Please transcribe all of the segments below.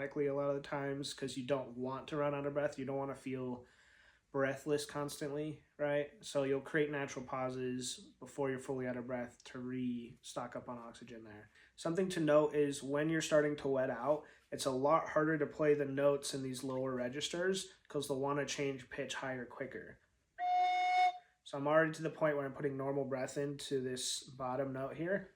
automatically a lot of the times because you don't want to run out of breath. You don't want to feel breathless constantly, right? So you'll create natural pauses before you're fully out of breath to restock up on oxygen there. Something to note is when you're starting to wet out, it's a lot harder to play the notes in these lower registers because they'll want to change pitch higher quicker. So I'm already to the point where I'm putting normal breath into this bottom note here,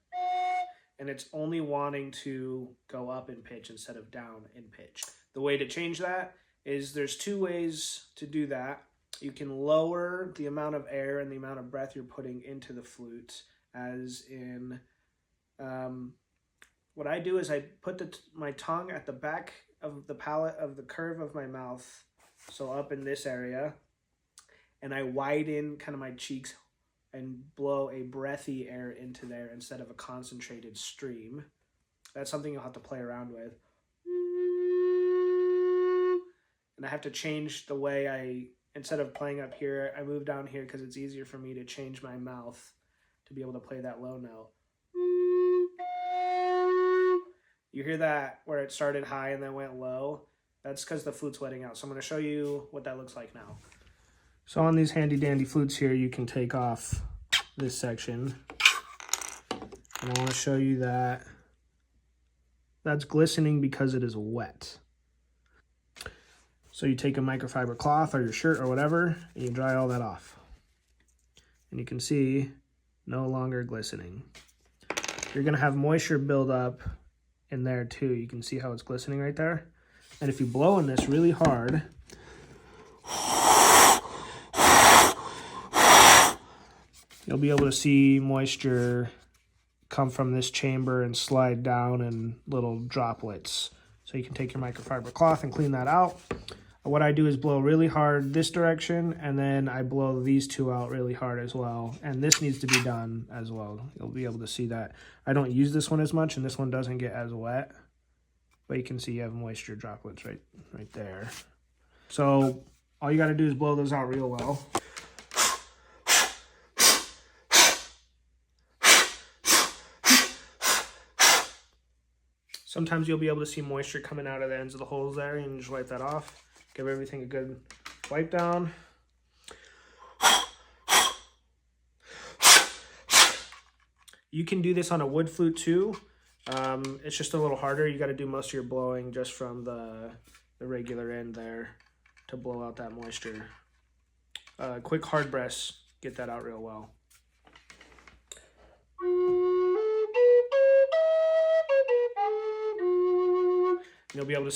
and it's only wanting to go up in pitch instead of down in pitch. The way to change that is there's two ways to do that. You can lower the amount of air and the amount of breath you're putting into the flute, as in, what I do is I put my tongue at the back of the palate of the curve of my mouth, so up in this area, and I widen kind of my cheeks and blow a breathy air into there instead of a concentrated stream. That's something you'll have to play around with. And I have to change the way instead of playing up here, I move down here because it's easier for me to change my mouth to be able to play that low note. You hear that where it started high and then went low? That's because the flute's wetting out. So I'm going to show you what that looks like now. So on these handy dandy flutes here, you can take off this section. And I want to show you that that's glistening because it is wet. So you take a microfiber cloth or your shirt or whatever, and you dry all that off. And you can see no longer glistening. You're going to have moisture build up in there too. You can see how it's glistening right there. And if you blow in this really hard, you'll be able to see moisture come from this chamber and slide down in little droplets. So you can take your microfiber cloth and clean that out. What I do is blow really hard this direction, and then I blow these two out really hard as well. And this needs to be done as well. You'll be able to see that. I don't use this one as much, and this one doesn't get as wet. But you can see you have moisture droplets right there. So all you got to do is blow those out real well. Sometimes you'll be able to see moisture coming out of the ends of the holes there, and you can just wipe that off. Give everything a good wipe down. You can do this on a wood flute too. It's just a little harder. You got to do most of your blowing just from the regular end there to blow out that moisture. Quick hard breaths, get that out real well. You'll be able to